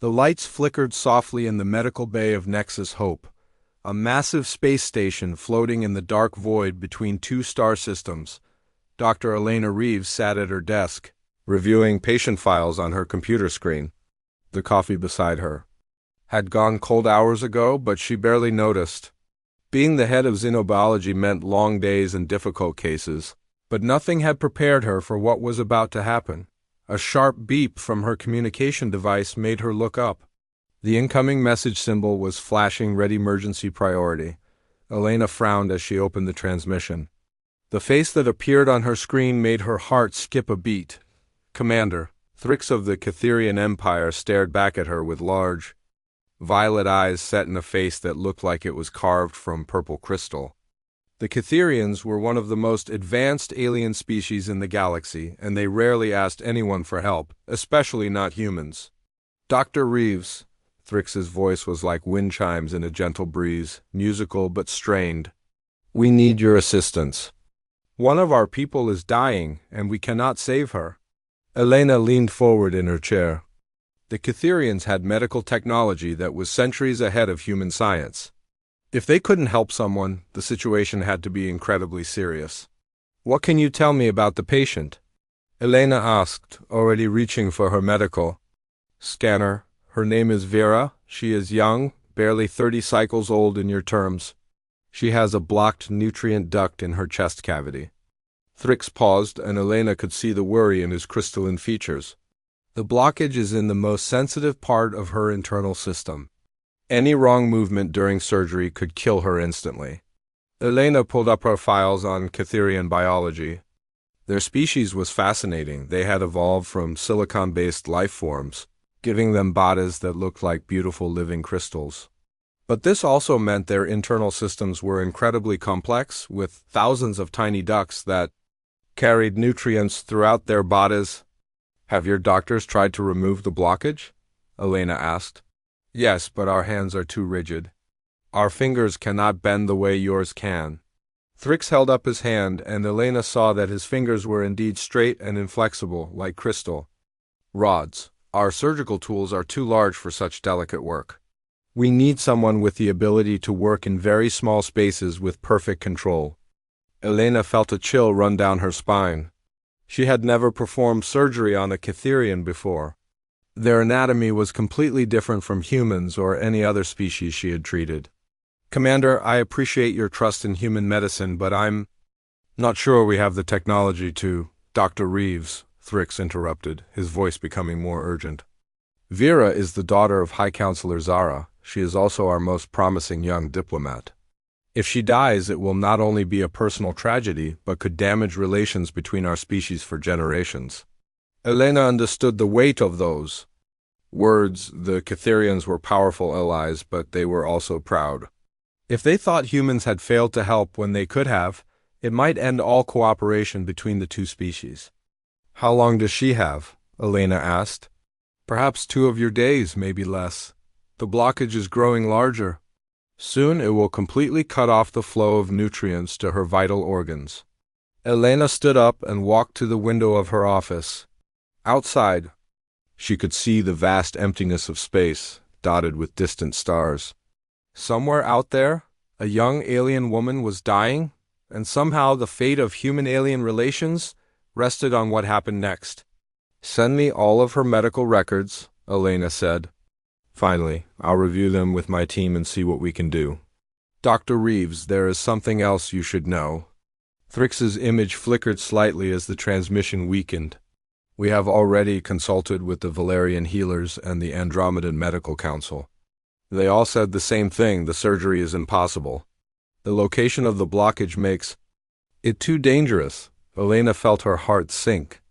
The lights flickered softly in the medical bay of Nexus Hope, a massive space station floating in the dark void between two star systems. Dr. Elena Reeves sat at her desk, reviewing patient files on her computer screen. The coffee beside her had gone cold hours ago, but she barely noticed. Being the head of xenobiology meant long days and difficult cases, but nothing had prepared her for what was about to happen. A sharp beep from her communication device made her look up. The incoming message symbol was flashing red emergency priority. Elena frowned as she opened the transmission. The face that appeared on her screen made her heart skip a beat. Commander Thrix of the Catherian Empire stared back at her with large, violet eyes set in a face that looked like it was carved from purple crystal. The Catherians were one of the most advanced alien species in the galaxy, and they rarely asked anyone for help, especially not humans. Dr. Reeves, Thrix's voice was like wind chimes in a gentle breeze, musical but strained. We need your assistance. One of our people is dying, and we cannot save her. Elena leaned forward in her chair. The Catherians had medical technology that was centuries ahead of human science. If they couldn't help someone, the situation had to be incredibly serious. What can you tell me about the patient? Elena asked, already reaching for her medical scanner. Her name is Vera. She is young, barely 30 cycles old in your terms. She has a blocked nutrient duct in her chest cavity. Thrix paused, and Elena could see the worry in his crystalline features. The blockage is in the most sensitive part of her internal system. Any wrong movement during surgery could kill her instantly. Elena pulled up her files on Catherian biology. Their species was fascinating. They had evolved from silicon-based life forms, giving them bodies that looked like beautiful living crystals. But this also meant their internal systems were incredibly complex, with thousands of tiny ducts that carried nutrients throughout their bodies. Have your doctors tried to remove the blockage? Elena asked. Yes, but our hands are too rigid. Our fingers cannot bend the way yours can. Thrix held up his hand, and Elena saw that his fingers were indeed straight and inflexible, like crystal rods. Our surgical tools are too large for such delicate work. We need someone with the ability to work in very small spaces with perfect control. Elena felt a chill run down her spine. She had never performed surgery on a Catherian before. Their anatomy was completely different from humans or any other species she had treated. Commander, I appreciate your trust in human medicine, but I'm not sure we have the technology to— Dr. Reeves, Thrix interrupted, his voice becoming more urgent. Vera is the daughter of High Counselor Zara. She is also our most promising young diplomat. If she dies, it will not only be a personal tragedy, but could damage relations between our species for generations. Elena understood the weight of those words. The Catherians were powerful allies, but they were also proud. If they thought humans had failed to help when they could have, it might end all cooperation between the two species. How long does she have? Elena asked. Perhaps 2 of your days, maybe less. The blockage is growing larger. Soon it will completely cut off the flow of nutrients to her vital organs. Elena stood up and walked to the window of her office. Outside, she could see the vast emptiness of space, dotted with distant stars. Somewhere out there, a young alien woman was dying, and somehow the fate of human-alien relations rested on what happened next. Send me all of her medical records, Elena said. Finally, I'll review them with my team and see what we can do. Dr. Reeves, there is something else you should know. Thrix's image flickered slightly as the transmission weakened. We have already consulted with the Valerian healers and the Andromedan Medical Council. They all said the same thing: the surgery is impossible. The location of the blockage makes it too dangerous. Elena felt her heart sink.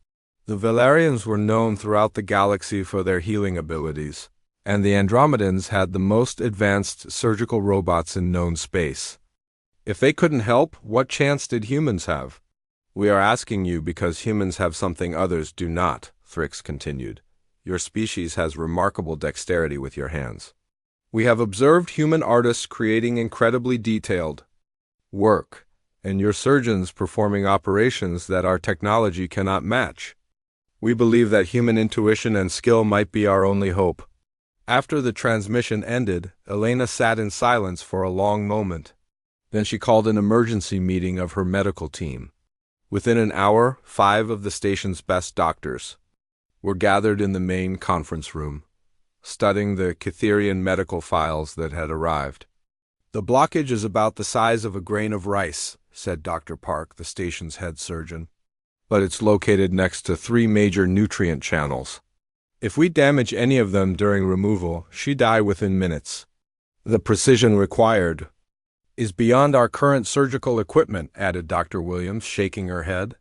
The Valerians were known throughout the galaxy for their healing abilities, and the Andromedans had the most advanced surgical robots in known space. If they couldn't help, what chance did humans have? We are asking you because humans have something others do not, Thrix continued. Your species has remarkable dexterity with your hands. We have observed human artists creating incredibly detailed work, and your surgeons performing operations that our technology cannot match. We believe that human intuition and skill might be our only hope. After the transmission ended, Elena sat in silence for a long moment. Then she called an emergency meeting of her medical team. Within an hour, 5 of the station's best doctors were gathered in the main conference room, studying the Cytherian medical files that had arrived. "The blockage is about the size of a grain of rice," said Dr. Park, the station's head surgeon. "But it's located next to 3 major nutrient channels. If we damage any of them during removal, she'd die within minutes. The precision required is beyond our current surgical equipment," added Dr. Williams, shaking her head.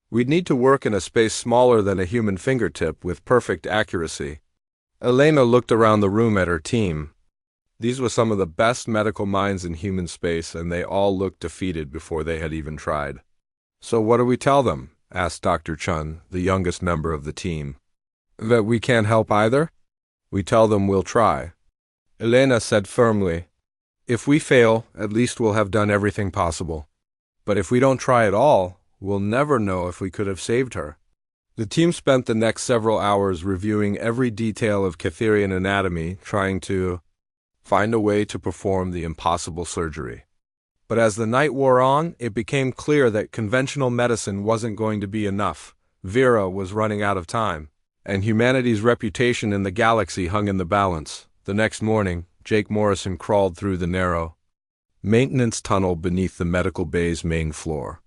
"We'd need to work in a space smaller than a human fingertip with perfect accuracy." Elena looked around the room at her team. These were some of the best medical minds in human space, and they all looked defeated before they had even tried. "So what do we tell them?" asked Dr. Chun, the youngest member of the team. "That we can't help either?" "We tell them we'll try," Elena said firmly. "If we fail, at least we'll have done everything possible. But if we don't try at all, we'll never know if we could have saved her." The team spent the next several hours reviewing every detail of Cytherian anatomy, trying to find a way to perform the impossible surgery. But as the night wore on, it became clear that conventional medicine wasn't going to be enough. Vera was running out of time, and humanity's reputation in the galaxy hung in the balance. The next morning, Jake Morrison crawled through the narrow maintenance tunnel beneath the medical bay's main floor.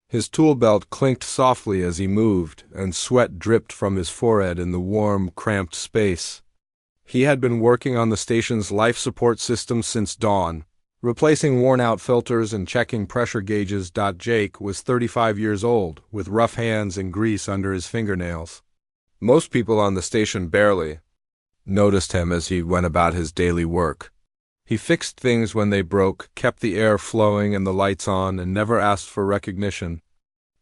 His tool belt clinked softly as he moved, and sweat dripped from his forehead in the warm, cramped space. He had been working on the station's life support system since dawn, replacing worn-out filters and checking pressure gauges. Jake was 35 years old, with rough hands and grease under his fingernails. Most people on the station barely noticed him as he went about his daily work. He fixed things when they broke, kept the air flowing and the lights on, and never asked for recognition.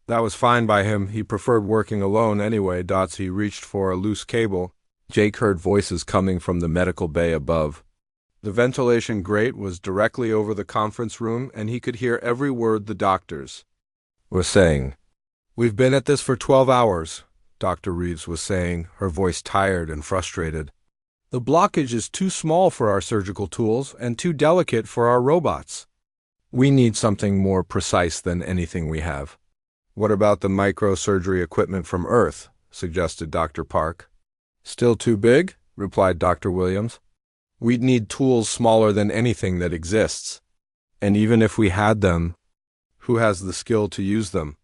That was fine by him. He preferred working alone anyway. He reached for a loose cable. Jake heard voices coming from the medical bay above. The ventilation grate was directly over the conference room, and he could hear every word the doctors were saying. "We've been at this for 12 hours, Dr. Reeves was saying, her voice tired and frustrated. "The blockage is too small for our surgical tools and too delicate for our robots. We need something more precise than anything we have." "What about the microsurgery equipment from Earth?" suggested Dr. Park. "Still too big?" replied Dr. Williams. "We'd need tools smaller than anything that exists. And even if we had them, who has the skill to use them?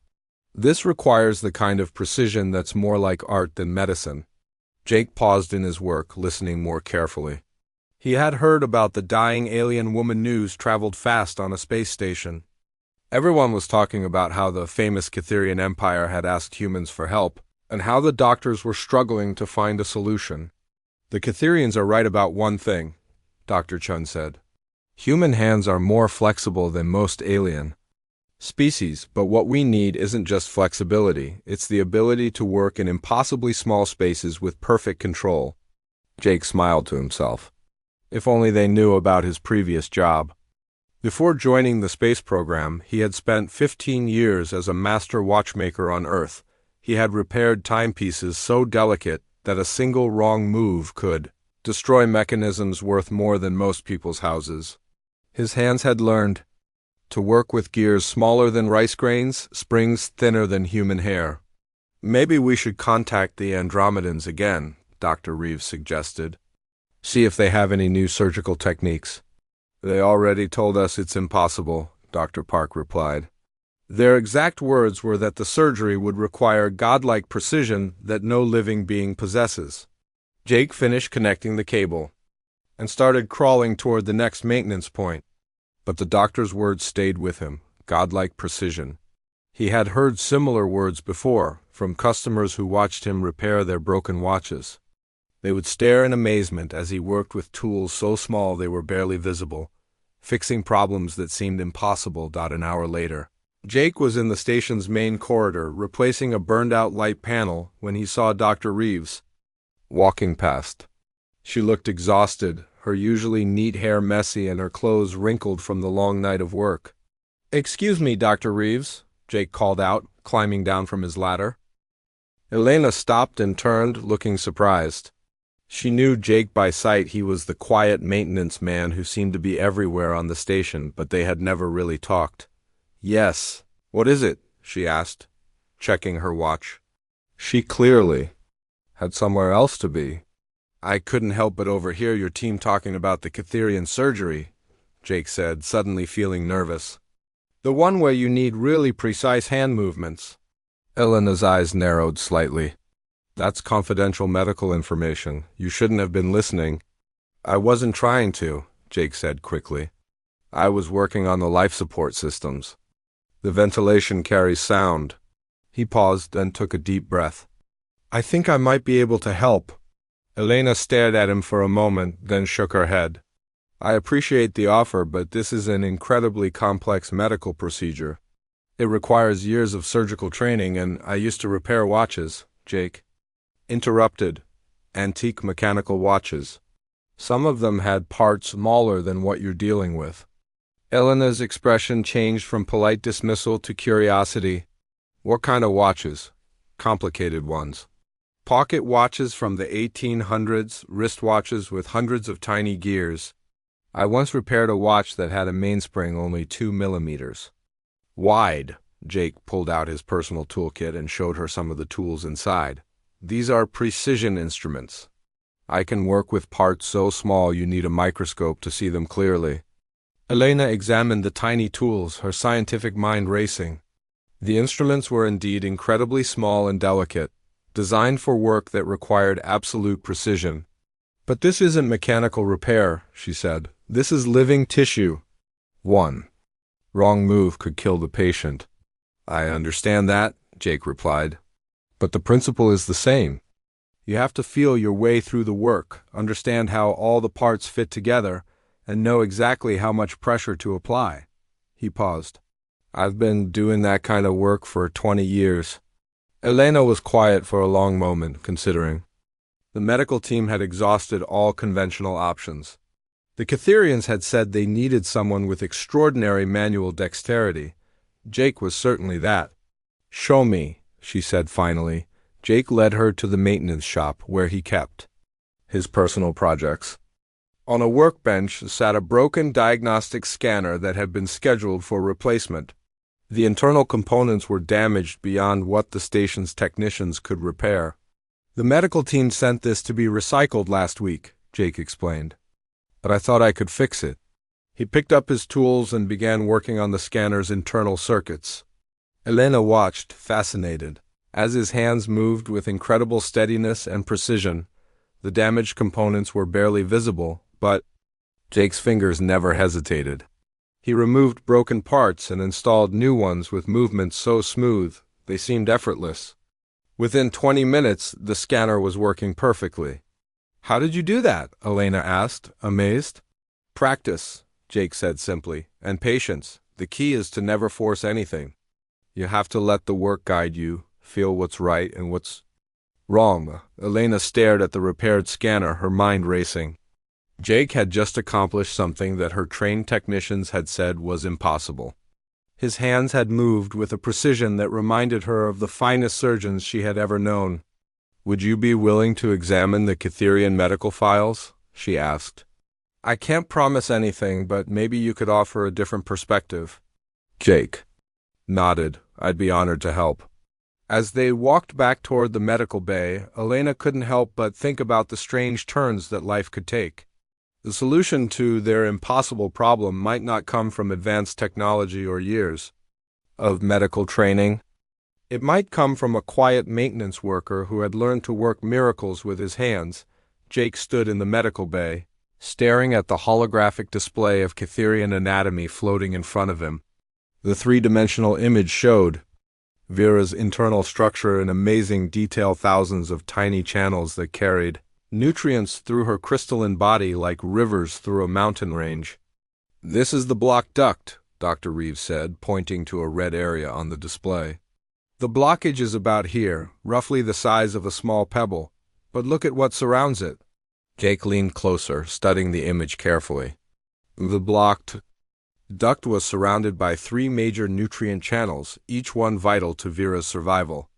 This requires the kind of precision that's more like art than medicine." Jake paused in his work, listening more carefully. He had heard about the dying alien woman news traveled fast on a space station. Everyone was talking about how the famous Cytherian Empire had asked humans for help, and how the doctors were struggling to find a solution. "The Cytherians are right about one thing," Dr. Chun said. "Human hands are more flexible than most alien species, but what we need isn't just flexibility, it's the ability to work in impossibly small spaces with perfect control." Jake smiled to himself. If only they knew about his previous job. Before joining the space program, he had spent 15 years as a master watchmaker on Earth. He had repaired timepieces so delicate that a single wrong move could destroy mechanisms worth more than most people's houses. His hands had learned to work with gears smaller than rice grains, springs thinner than human hair. "Maybe we should contact the Andromedans again," Dr. Reeves suggested. "See if they have any new surgical techniques." "They already told us it's impossible," Dr. Park replied. Their exact words were that the surgery would require godlike precision that no living being possesses. Jake finished connecting the cable and started crawling toward the next maintenance point. But the doctor's words stayed with him, godlike precision. He had heard similar words before, from customers who watched him repair their broken watches. They would stare in amazement as he worked with tools so small they were barely visible, fixing problems that seemed impossible. An hour later, Jake was in the station's main corridor, replacing a burned-out light panel, when he saw Dr. Reeves walking past. She looked exhausted, her usually neat hair messy and her clothes wrinkled from the long night of work. "Excuse me, Dr. Reeves," Jake called out, climbing down from his ladder. Elena stopped and turned, looking surprised. She knew Jake by sight. He was the quiet maintenance man who seemed to be everywhere on the station, but they had never really talked. "Yes. What is it?" she asked, checking her watch. She clearly had somewhere else to be. "I couldn't help but overhear your team talking about the Catherian surgery," Jake said, suddenly feeling nervous. "The one where you need really precise hand movements." Elena's eyes narrowed slightly. "That's confidential medical information. You shouldn't have been listening." "I wasn't trying to," Jake said quickly. "I was working on the life support systems. The ventilation carries sound." He paused and took a deep breath. "I think I might be able to help." Elena stared at him for a moment, then shook her head. "I appreciate the offer, but this is an incredibly complex medical procedure. It requires years of surgical training, and I used to repair watches." Jake interrupted. "Antique mechanical watches. Some of them had parts smaller than what you're dealing with." Elena's expression changed from polite dismissal to curiosity. "What kind of watches?" "Complicated ones. Pocket watches from the 1800s, wristwatches with hundreds of tiny gears. I once repaired a watch that had a mainspring only 2 millimeters wide." Jake pulled out his personal toolkit and showed her some of the tools inside. "These are precision instruments. I can work with parts so small you need a microscope to see them clearly." Elena examined the tiny tools, her scientific mind racing. The instruments were indeed incredibly small and delicate, designed for work that required absolute precision. "But this isn't mechanical repair," she said. "This is living tissue. One wrong move could kill the patient." "I understand that," Jake replied. "But the principle is the same. You have to feel your way through the work, understand how all the parts fit together, and know exactly how much pressure to apply." He paused. "I've been doing that kind of work for 20 years. Elena was quiet for a long moment, considering. The medical team had exhausted all conventional options. The Catherians had said they needed someone with extraordinary manual dexterity. Jake was certainly that. "Show me," she said finally. Jake led her to the maintenance shop where he kept his personal projects. On a workbench sat a broken diagnostic scanner that had been scheduled for replacement. The internal components were damaged beyond what the station's technicians could repair. "The medical team sent this to be recycled last week," Jake explained. "But I thought I could fix it." He picked up his tools and began working on the scanner's internal circuits. Elena watched, fascinated. As his hands moved with incredible steadiness and precision, the damaged components were barely visible, but Jake's fingers never hesitated. He removed broken parts and installed new ones with movements so smooth they seemed effortless. Within 20 minutes, the scanner was working perfectly. "How did you do that?" Elena asked, amazed. "Practice," Jake said simply, "and patience. The key is to never force anything. You have to let the work guide you, feel what's right and what's wrong." Elena stared at the repaired scanner, her mind racing. Jake had just accomplished something that her trained technicians had said was impossible. His hands had moved with a precision that reminded her of the finest surgeons she had ever known. "Would you be willing to examine the Catherian medical files?" she asked. "I can't promise anything, but maybe you could offer a different perspective." Jake nodded. "I'd be honored to help." As they walked back toward the medical bay, Elena couldn't help but think about the strange turns that life could take. The solution to their impossible problem might not come from advanced technology or years of medical training. It might come from a quiet maintenance worker who had learned to work miracles with his hands. Jake stood in the medical bay, staring at the holographic display of Catherian anatomy floating in front of him. The three-dimensional image showed Vera's internal structure in amazing detail, thousands of tiny channels that carried nutrients through her crystalline body like rivers through a mountain range. "This is the block duct," Dr. Reeves said, pointing to a red area on the display. "The blockage is about here, roughly the size of a small pebble, but look at what surrounds it." Jake leaned closer, studying the image carefully. The blocked duct was surrounded by 3 major nutrient channels, each one vital to Vera's survival.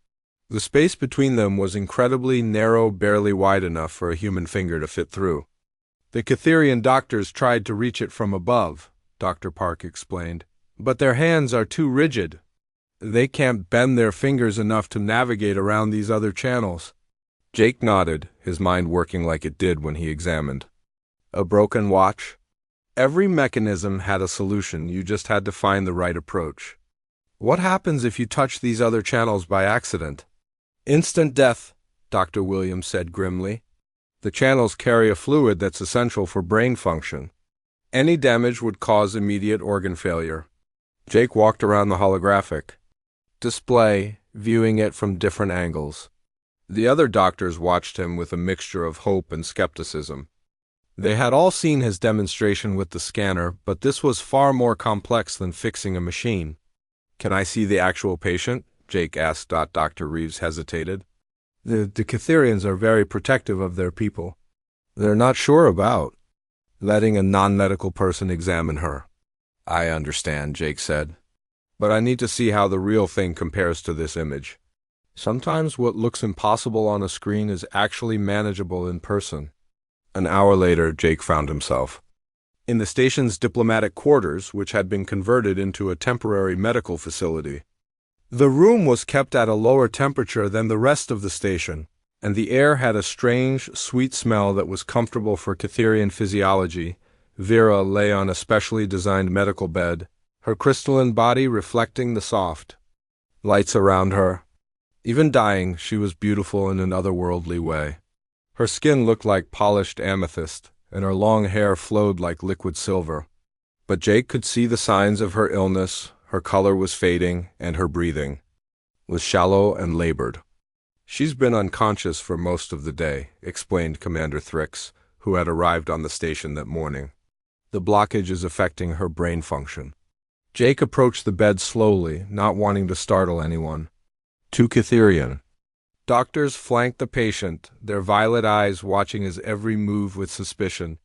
The space between them was incredibly narrow, barely wide enough for a human finger to fit through. The Catherian doctors tried to reach it from above, Dr. Park explained, but their hands are too rigid. They can't bend their fingers enough to navigate around these other channels. Jake nodded, his mind working like it did when he examined. A broken watch? Every mechanism had a solution, you just had to find the right approach. What happens if you touch these other channels by accident? Instant death, Dr. Williams said grimly. The channels carry a fluid that's essential for brain function. Any damage would cause immediate organ failure. Jake walked around the holographic display, viewing it from different angles. The other doctors watched him with a mixture of hope and skepticism. They had all seen his demonstration with the scanner, but this was far more complex than fixing a machine. "Can I see the actual patient?" Jake asked. Dr. Reeves hesitated. The Catherians are very protective of their people. They're not sure about letting a non-medical person examine her. "I understand," Jake said. "But I need to see how the real thing compares to this image." Sometimes what looks impossible on a screen is actually manageable in person. An hour later, Jake found himself in the station's diplomatic quarters, which had been converted into a temporary medical facility. The room was kept at a lower temperature than the rest of the station, and the air had a strange, sweet smell that was comfortable for Catherian physiology. Vera lay on a specially designed medical bed, her crystalline body reflecting the soft lights around her. Even dying, she was beautiful in an otherworldly way. Her skin looked like polished amethyst, and her long hair flowed like liquid silver. But Jake could see the signs of her illness. Her color was fading, and her breathing was shallow and labored. "She's been unconscious for most of the day," explained Commander Thrix, who had arrived on the station that morning. "The blockage is affecting her brain function." Jake approached the bed slowly, not wanting to startle anyone. Two Catherian doctors flanked the patient, their violet eyes watching his every move with suspicion.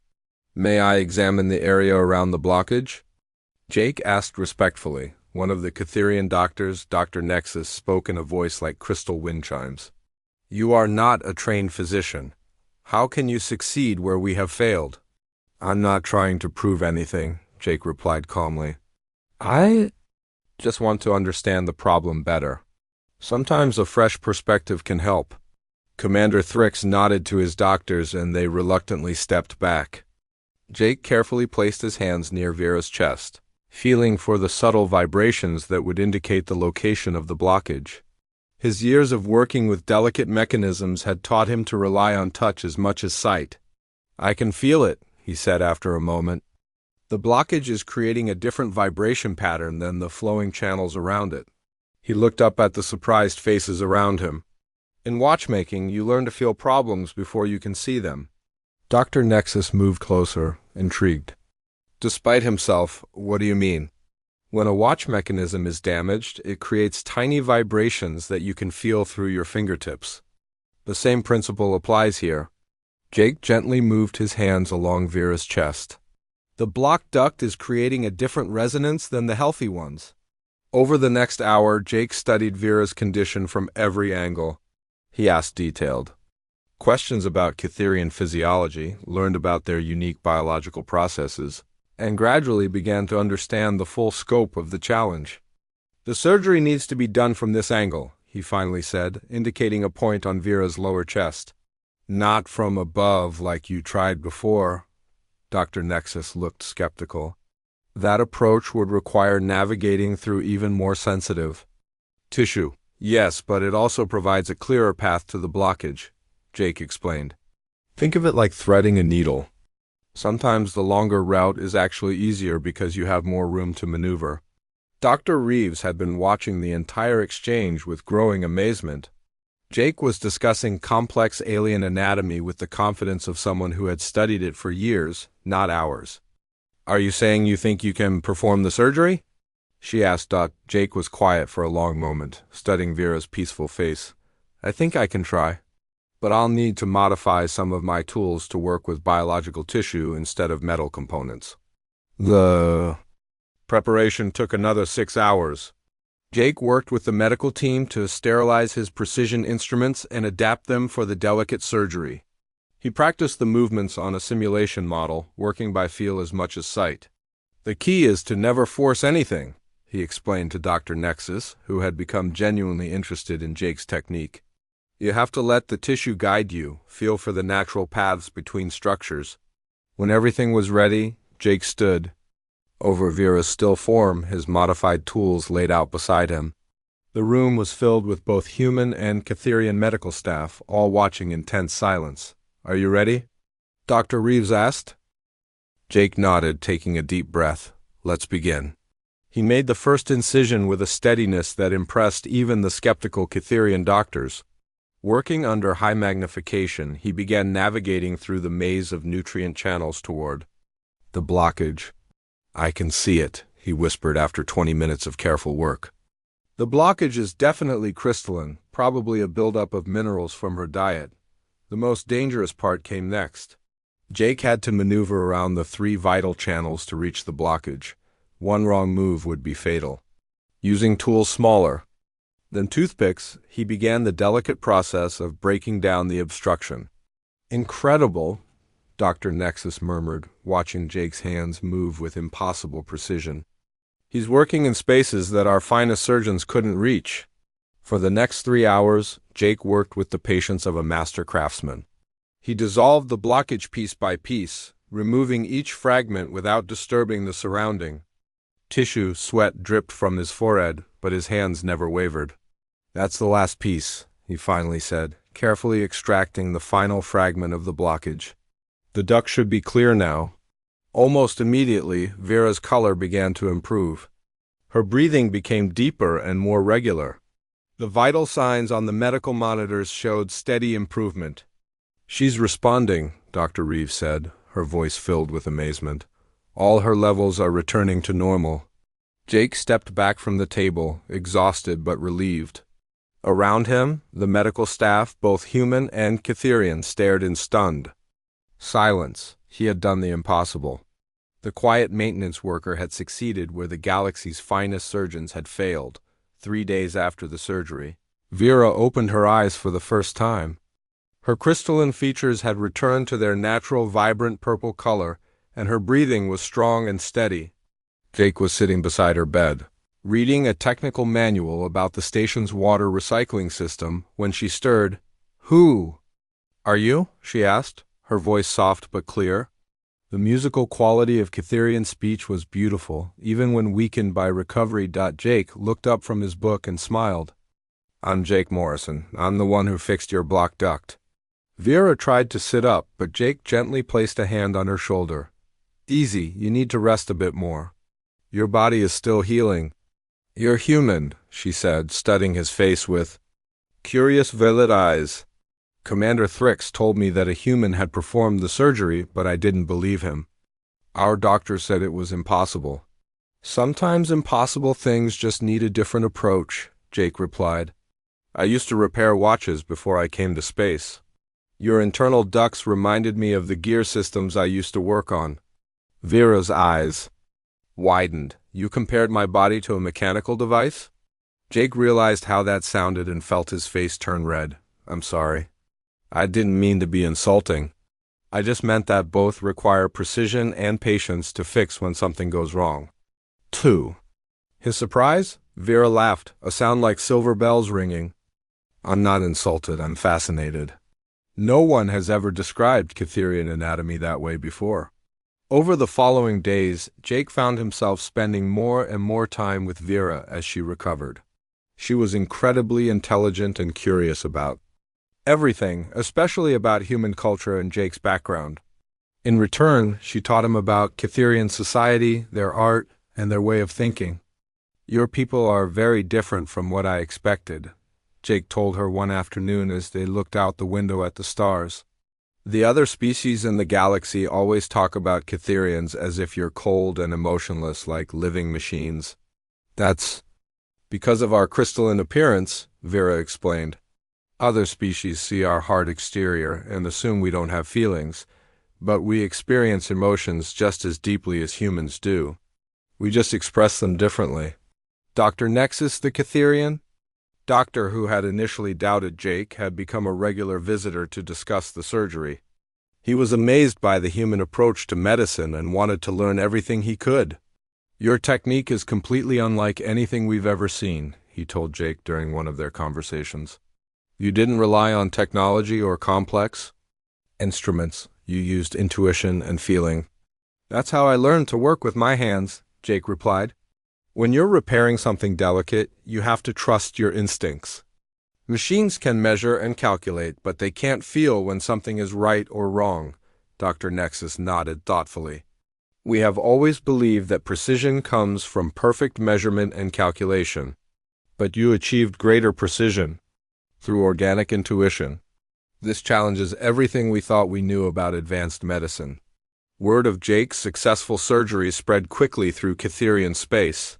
"May I examine the area around the blockage?" Jake asked respectfully. One of the Catherian doctors, Dr. Nexus, spoke in a voice like crystal wind chimes. "You are not a trained physician. How can you succeed where we have failed?" "I'm not trying to prove anything," Jake replied calmly. "I just want to understand the problem better. Sometimes a fresh perspective can help." Commander Thrix nodded to his doctors, and they reluctantly stepped back. Jake carefully placed his hands near Vera's chest, feeling for the subtle vibrations that would indicate the location of the blockage. His years of working with delicate mechanisms had taught him to rely on touch as much as sight. "I can feel it," he said after a moment. "The blockage is creating a different vibration pattern than the flowing channels around it." He looked up at the surprised faces around him. "In watchmaking, you learn to feel problems before you can see them." Dr. Nexus moved closer, intrigued. Despite himself, "What do you mean?" "When a watch mechanism is damaged, it creates tiny vibrations that you can feel through your fingertips. The same principle applies here." Jake gently moved his hands along Vera's chest. "The blocked duct is creating a different resonance than the healthy ones." Over the next hour, Jake studied Vera's condition from every angle. He asked detailed questions about Catherian physiology, learned about their unique biological processes, and gradually began to understand the full scope of the challenge. "The surgery needs to be done from this angle," he finally said, indicating a point on Vera's lower chest. "Not from above like you tried before." Dr. Nexus looked skeptical. "That approach would require navigating through even more sensitive tissue." "Yes, but it also provides a clearer path to the blockage," Jake explained. "Think of it like threading a needle. Sometimes the longer route is actually easier because you have more room to maneuver." Dr. Reeves had been watching the entire exchange with growing amazement. Jake was discussing complex alien anatomy with the confidence of someone who had studied it for years, not hours. "Are you saying you think you can perform the surgery?" she asked. Jake was quiet for a long moment, studying Vera's peaceful face. "I think I can try, but I'll need to modify some of my tools to work with biological tissue instead of metal components." The preparation took another 6 hours. Jake worked with the medical team to sterilize his precision instruments and adapt them for the delicate surgery. He practiced the movements on a simulation model, working by feel as much as sight. "The key is to never force anything," he explained to Dr. Nexus, who had become genuinely interested in Jake's technique. "You have to let the tissue guide you, feel for the natural paths between structures." When everything was ready, Jake stood over Vera's still form, his modified tools laid out beside him. The room was filled with both human and Catherian medical staff, all watching in tense silence. "Are you ready?" Dr. Reeves asked. Jake nodded, taking a deep breath. "Let's begin." He made the first incision with a steadiness that impressed even the skeptical Catherian doctors. Working under high magnification, he began navigating through the maze of nutrient channels toward the blockage. "I can see it," he whispered after 20 minutes of careful work. "The blockage is definitely crystalline, probably a buildup of minerals from her diet." The most dangerous part came next. Jake had to maneuver around the 3 vital channels to reach the blockage. One wrong move would be fatal. Using tools smaller than toothpicks, he began the delicate process of breaking down the obstruction. "Incredible," Dr. Nexus murmured, watching Jake's hands move with impossible precision. "He's working in spaces that our finest surgeons couldn't reach." For the next 3 hours, Jake worked with the patience of a master craftsman. He dissolved the blockage piece by piece, removing each fragment without disturbing the surrounding. Tissue sweat dripped from his forehead, but his hands never wavered. "That's the last piece," he finally said, carefully extracting the final fragment of the blockage. "The duct should be clear now." Almost immediately, Vera's color began to improve. Her breathing became deeper and more regular. The vital signs on the medical monitors showed steady improvement. "She's responding," Dr. Reeves said, her voice filled with amazement. "All her levels are returning to normal." Jake stepped back from the table, exhausted but relieved. Around him, the medical staff, both human and Catherian, stared in stunned silence. He had done the impossible. The quiet maintenance worker had succeeded where the galaxy's finest surgeons had failed. 3 days after the surgery, Vera opened her eyes for the first time. Her crystalline features had returned to their natural vibrant purple color, and her breathing was strong and steady. Jake was sitting beside her bed, reading a technical manual about the station's water recycling system, when she stirred. "Who are you?" she asked, her voice soft but clear. The musical quality of Catherian speech was beautiful, even when weakened by recovery. Jake looked up from his book and smiled. "I'm Jake Morrison. I'm the one who fixed your blocked duct." Vera tried to sit up, but Jake gently placed a hand on her shoulder. "Easy, you need to rest a bit more. Your body is still healing." "You're human," she said, studying his face with curious violet eyes. "Commander Thrix told me that a human had performed the surgery, but I didn't believe him. Our doctor said it was impossible." "Sometimes impossible things just need a different approach," Jake replied. "I used to repair watches before I came to space. Your internal ducts reminded me of the gear systems I used to work on." Vera's eyes widened. "You compared my body to a mechanical device?" Jake realized how that sounded and felt his face turn red. "I'm sorry. I didn't mean to be insulting. I just meant that both require precision and patience to fix when something goes wrong." 2. His surprise? Vera laughed, a sound like silver bells ringing. "I'm not insulted, I'm fascinated. No one has ever described Catherian anatomy that way before." Over the following days, Jake found himself spending more and more time with Vera as she recovered. She was incredibly intelligent and curious about everything, especially about human culture and Jake's background. In return, she taught him about Catherian society, their art, and their way of thinking. "Your people are very different from what I expected," Jake told her one afternoon as they looked out the window at the stars. "The other species in the galaxy always talk about Catherians as if you're cold and emotionless like living machines." "That's because of our crystalline appearance," Vera explained. "Other species see our hard exterior and assume we don't have feelings, but we experience emotions just as deeply as humans do. We just express them differently." Dr. Nexus the Catherian? Doctor, who had initially doubted Jake, had become a regular visitor to discuss the surgery. He was amazed by the human approach to medicine and wanted to learn everything he could. "Your technique is completely unlike anything we've ever seen," he told Jake during one of their conversations. "You didn't rely on technology or complex instruments. You used intuition and feeling." "That's how I learned to work with my hands," Jake replied. "When you're repairing something delicate, you have to trust your instincts. Machines can measure and calculate, but they can't feel when something is right or wrong." Dr. Nexus nodded thoughtfully. "We have always believed that precision comes from perfect measurement and calculation. But you achieved greater precision through organic intuition. This challenges everything we thought we knew about advanced medicine." Word of Jake's successful surgery spread quickly through Catherian space.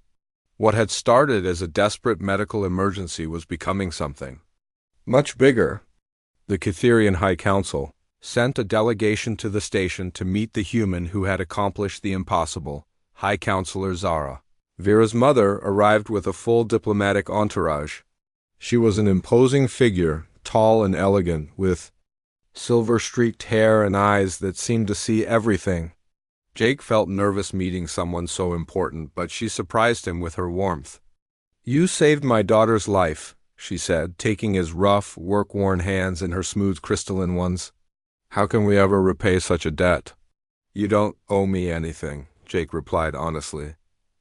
What had started as a desperate medical emergency was becoming something much bigger. The Catherian High Council sent a delegation to the station to meet the human who had accomplished the impossible, High Counselor Zara. Vera's mother arrived with a full diplomatic entourage. She was an imposing figure, tall and elegant, with silver-streaked hair and eyes that seemed to see everything. Jake felt nervous meeting someone so important, but she surprised him with her warmth. "You saved my daughter's life," she said, taking his rough, work-worn hands in her smooth crystalline ones. "How can we ever repay such a debt?" "You don't owe me anything," Jake replied honestly.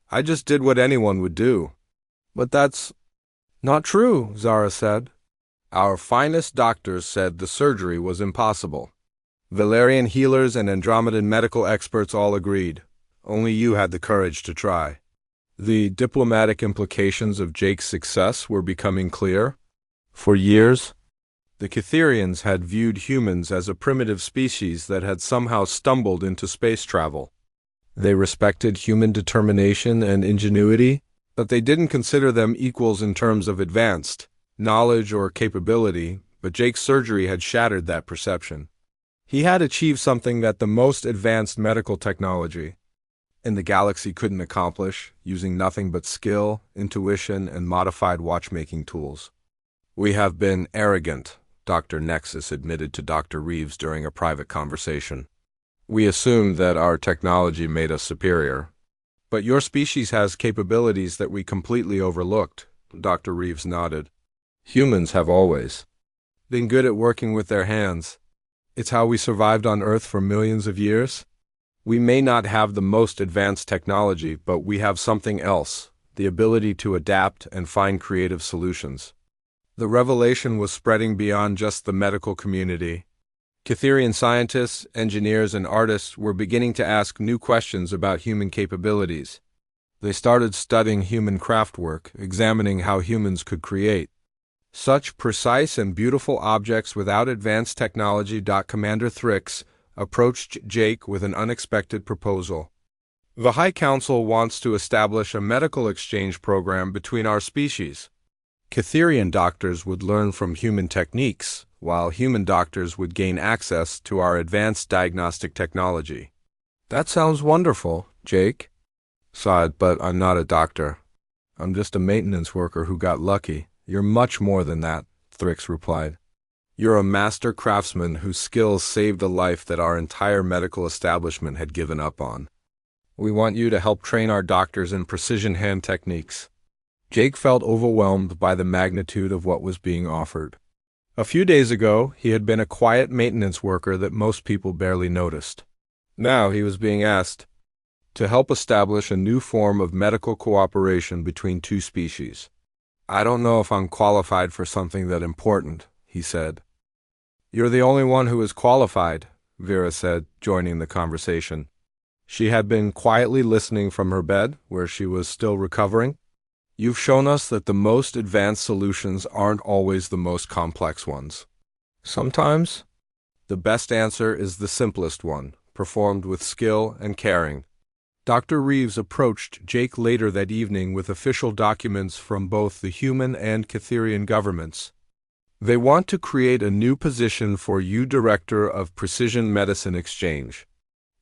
"I just did what anyone would do." "But that's not true," Zara said. "Our finest doctors said the surgery was impossible. Valerian healers and Andromedan medical experts all agreed. Only you had the courage to try." The diplomatic implications of Jake's success were becoming clear. For years, the Catherians had viewed humans as a primitive species that had somehow stumbled into space travel. They respected human determination and ingenuity, but they didn't consider them equals in terms of advanced knowledge or capability. But Jake's surgery had shattered that perception. He had achieved something that the most advanced medical technology in the galaxy couldn't accomplish, using nothing but skill, intuition, and modified watchmaking tools. "We have been arrogant," Dr. Nexus admitted to Dr. Reeves during a private conversation. "We assumed that our technology made us superior. But your species has capabilities that we completely overlooked." Dr. Reeves nodded. "Humans have always been good at working with their hands. It's how we survived on Earth for millions of years. We may not have the most advanced technology, but we have something else, the ability to adapt and find creative solutions." The revelation was spreading beyond just the medical community. Catherian scientists, engineers, and artists were beginning to ask new questions about human capabilities. They started studying human craftwork, examining how humans could create such precise and beautiful objects without advanced technology. Commander Thrix approached Jake with an unexpected proposal. "The High Council wants to establish a medical exchange program between our species. Catherian doctors would learn from human techniques, while human doctors would gain access to our advanced diagnostic technology." "That sounds wonderful," Jake sighed, "but I'm not a doctor. I'm just a maintenance worker who got lucky." "You're much more than that," Thrix replied. "You're a master craftsman whose skills saved a life that our entire medical establishment had given up on. We want you to help train our doctors in precision hand techniques." Jake felt overwhelmed by the magnitude of what was being offered. A few days ago, he had been a quiet maintenance worker that most people barely noticed. Now he was being asked to help establish a new form of medical cooperation between two species. "I don't know if I'm qualified for something that important," he said. "You're the only one who is qualified," Vera said, joining the conversation. She had been quietly listening from her bed, where she was still recovering. "You've shown us that the most advanced solutions aren't always the most complex ones. Sometimes, the best answer is the simplest one, performed with skill and caring." Dr. Reeves approached Jake later that evening with official documents from both the human and Catherian governments. "They want to create a new position for you, Director of Precision Medicine Exchange.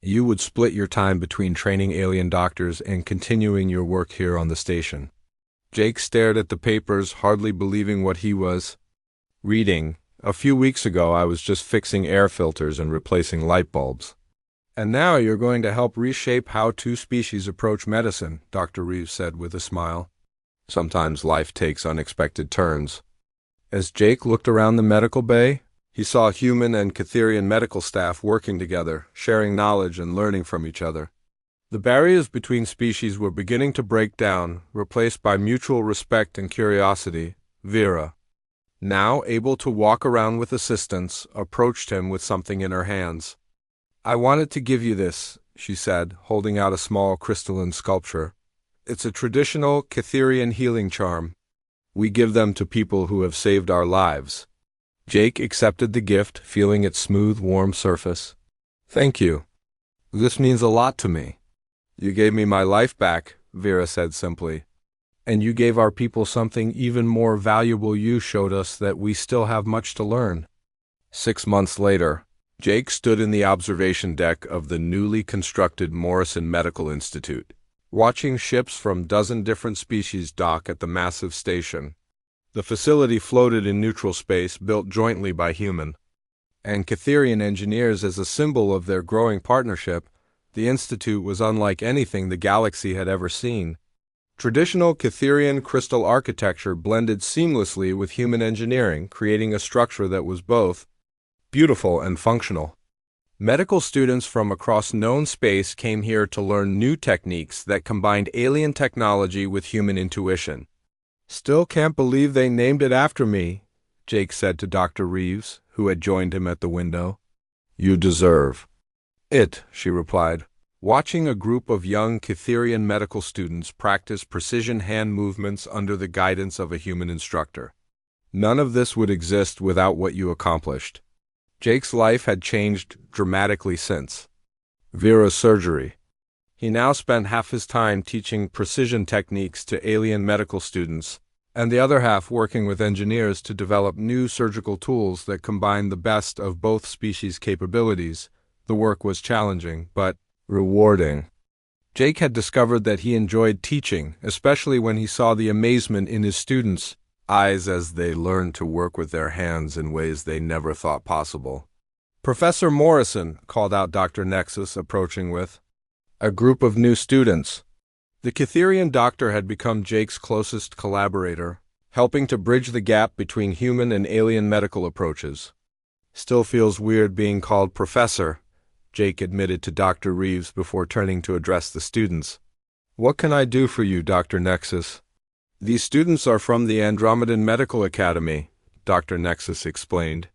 You would split your time between training alien doctors and continuing your work here on the station." Jake stared at the papers, hardly believing what he was reading. A few weeks ago, I was just fixing air filters and replacing light bulbs. And now you're going to help reshape how two species approach medicine, Dr. Reeves said with a smile. Sometimes life takes unexpected turns. As Jake looked around the medical bay, he saw human and Catherian medical staff working together, sharing knowledge and learning from each other. The barriers between species were beginning to break down, replaced by mutual respect and curiosity. Vera, now able to walk around with assistance, approached him with something in her hands. I wanted to give you this, she said, holding out a small crystalline sculpture. It's a traditional Catherian healing charm. We give them to people who have saved our lives. Jake accepted the gift, feeling its smooth, warm surface. Thank you. This means a lot to me. You gave me my life back, Vera said simply. And you gave our people something even more valuable. You showed us that we still have much to learn. 6 months later, Jake stood in the observation deck of the newly constructed Morrison Medical Institute, watching ships from 12 different species dock at the massive station. The facility floated in neutral space, built jointly by human and Catherian engineers as a symbol of their growing partnership. The institute was unlike anything the galaxy had ever seen. Traditional Catherian crystal architecture blended seamlessly with human engineering, creating a structure that was both beautiful and functional. Medical students from across known space came here to learn new techniques that combined alien technology with human intuition. Still can't believe they named it after me, Jake said to Dr. Reeves, who had joined him at the window. You deserve it, she replied, watching a group of young Catherian medical students practice precision hand movements under the guidance of a human instructor. None of this would exist without what you accomplished. Jake's life had changed dramatically since Vera's surgery. He now spent half his time teaching precision techniques to alien medical students, and the other half working with engineers to develop new surgical tools that combine the best of both species' capabilities. The work was challenging, but rewarding. Jake had discovered that he enjoyed teaching, especially when he saw the amazement in his students' eyes as they learned to work with their hands in ways they never thought possible. Professor Morrison, called out Dr. Nexus, approaching with a group of new students. The Catherian doctor had become Jake's closest collaborator, helping to bridge the gap between human and alien medical approaches. Still feels weird being called professor, Jake admitted to Dr. Reeves before turning to address the students. What can I do for you, Dr. Nexus? These students are from the Andromedan Medical Academy, Dr. Nexus explained.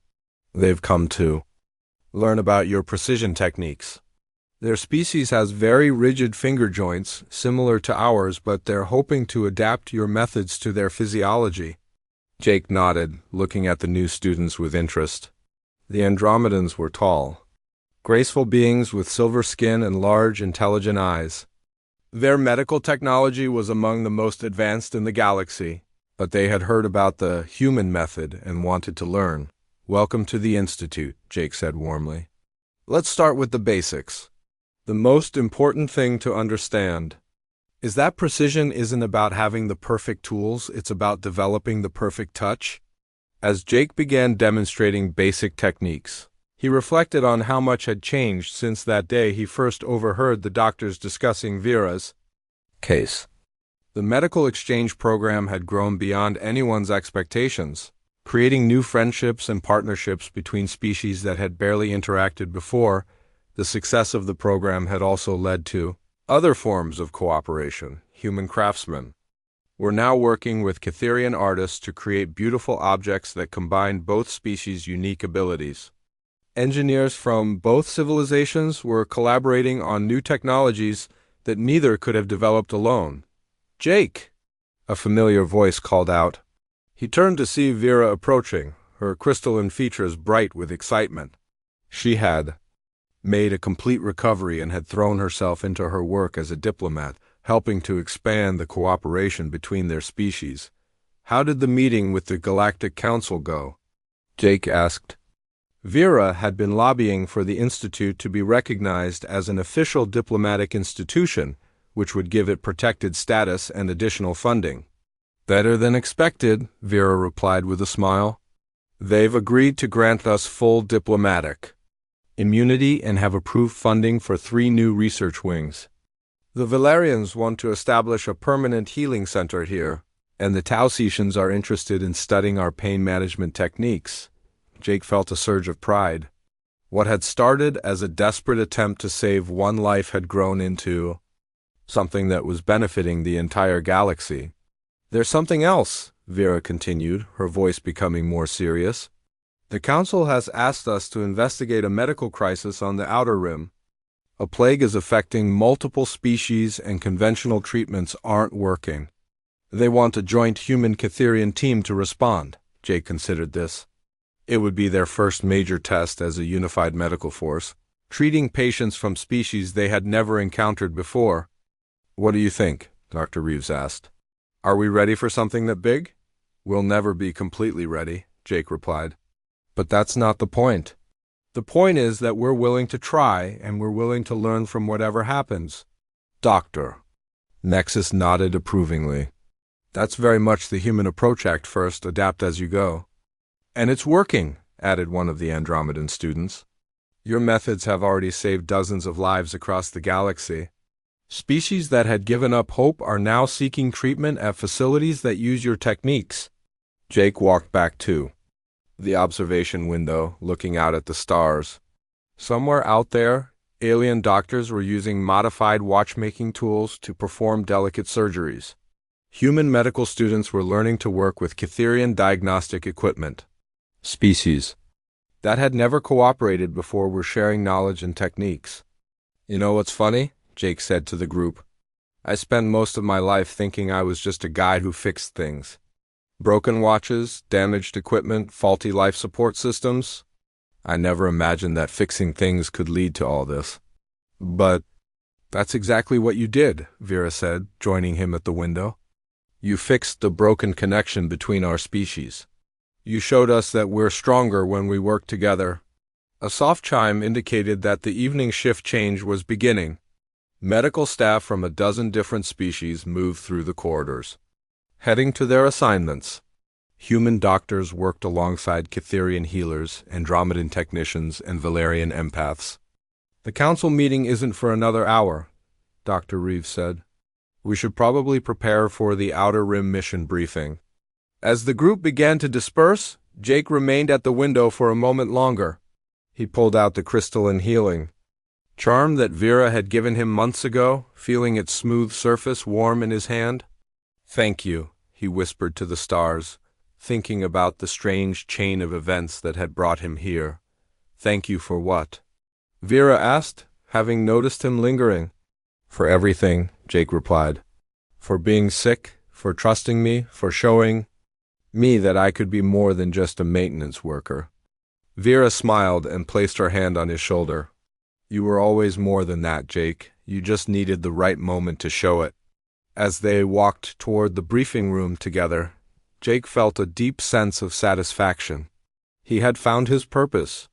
They've come to learn about your precision techniques. Their species has very rigid finger joints, similar to ours, but they're hoping to adapt your methods to their physiology. Jake nodded, looking at the new students with interest. The Andromedans were tall, graceful beings with silver skin and large, intelligent eyes. Their medical technology was among the most advanced in the galaxy, but they had heard about the human method and wanted to learn. Welcome to the Institute, Jake said warmly. Let's start with the basics. The most important thing to understand is that precision isn't about having the perfect tools, it's about developing the perfect touch. As Jake began demonstrating basic techniques, he reflected on how much had changed since that day he first overheard the doctors discussing Vera's case. The medical exchange program had grown beyond anyone's expectations, creating new friendships and partnerships between species that had barely interacted before. The success of the program had also led to other forms of cooperation. Human craftsmen were now working with Catherian artists to create beautiful objects that combined both species' unique abilities. Engineers from both civilizations were collaborating on new technologies that neither could have developed alone. Jake! A familiar voice called out. He turned to see Vera approaching, her crystalline features bright with excitement. She had made a complete recovery and had thrown herself into her work as a diplomat, helping to expand the cooperation between their species. How did the meeting with the Galactic Council go? Jake asked. Vera had been lobbying for the Institute to be recognized as an official diplomatic institution, which would give it protected status and additional funding. Better than expected, Vera replied with a smile. They've agreed to grant us full diplomatic immunity and have approved funding for 3 new research wings. The Valerians want to establish a permanent healing center here, and the Tausetians are interested in studying our pain management techniques. Jake felt a surge of pride. What had started as a desperate attempt to save one life had grown into something that was benefiting the entire galaxy. There's something else, Vera continued, her voice becoming more serious. The Council has asked us to investigate a medical crisis on the Outer Rim. A plague is affecting multiple species and conventional treatments aren't working. They want a joint human-Catherian team to respond. Jake considered this. It would be their first major test as a unified medical force, treating patients from species they had never encountered before. What do you think? Dr. Reeves asked. Are we ready for something that big? We'll never be completely ready, Jake replied. But that's not the point. The point is that we're willing to try, and we're willing to learn from whatever happens. Doctor. Nexus nodded approvingly. That's very much the human approach. Act first, adapt as you go. And it's working, added one of the Andromedan students. Your methods have already saved dozens of lives across the galaxy. Species that had given up hope are now seeking treatment at facilities that use your techniques. Jake walked back to the observation window, looking out at the stars. Somewhere out there, alien doctors were using modified watchmaking tools to perform delicate surgeries. Human medical students were learning to work with Catherian diagnostic equipment. Species that had never cooperated before were sharing knowledge and techniques. You know what's funny? Jake said to the group. I spent most of my life thinking I was just a guy who fixed things. Broken watches, damaged equipment, faulty life support systems. I never imagined that fixing things could lead to all this. But that's exactly what you did, Vera said, joining him at the window. You fixed the broken connection between our species. You showed us that we're stronger when we work together. A soft chime indicated that the evening shift change was beginning. Medical staff from a dozen different species moved through the corridors, heading to their assignments. Human doctors worked alongside Catherian healers, Andromedan technicians, and Valerian empaths. The council meeting isn't for another hour, Dr. Reeves said. We should probably prepare for the Outer Rim mission briefing. As the group began to disperse, Jake remained at the window for a moment longer. He pulled out the crystalline healing charm that Vera had given him months ago, feeling its smooth surface warm in his hand. Thank you, he whispered to the stars, thinking about the strange chain of events that had brought him here. Thank you for what? Vera asked, having noticed him lingering. For everything, Jake replied. For being sick, for trusting me, for showing me that I could be more than just a maintenance worker. Vera smiled and placed her hand on his shoulder. You were always more than that, Jake. You just needed the right moment to show it. As they walked toward the briefing room together, Jake felt a deep sense of satisfaction. He had found his purpose.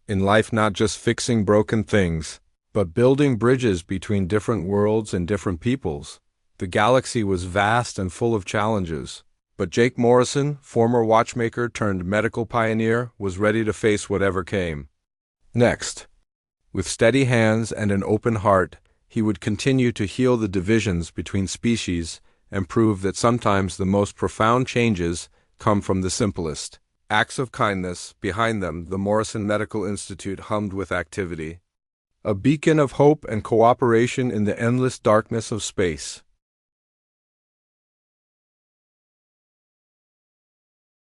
In life, not just fixing broken things, but building bridges between different worlds and different peoples. The galaxy was vast and full of challenges, but Jake Morrison, former watchmaker turned medical pioneer, was ready to face whatever came next. With steady hands and an open heart, he would continue to heal the divisions between species and prove that sometimes the most profound changes come from the simplest acts of kindness. Behind them, the Morrison Medical Institute hummed with activity, a beacon of hope and cooperation in the endless darkness of space.